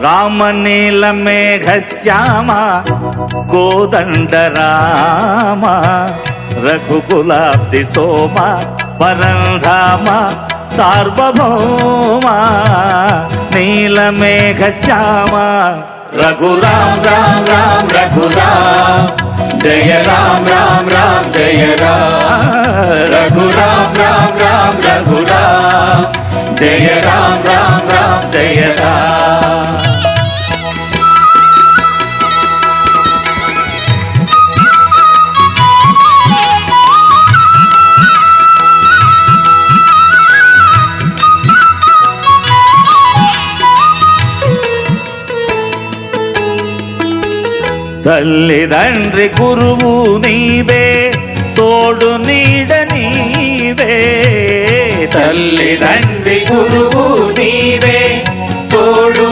రామనీలమేఘశ్యామ కోదండ రామ రఘుకులాబ్ది సోమ పరంధామ సార్వభౌమ నీలమేఘశ్యామ రఘురాం రామ్ రామ్ రఘురాం జయ రామ్ రామ్ రామ్ జయ రామ్ రఘురాం రామ్ రామ్ రఘురాం జయ రామ్ రామ్ రామ్ జయ రామ్. తల్లిదండ్రి గురువు నీవే తోడు నీడ నీవే తల్లిదండ్రి గురువు నీవే తోడు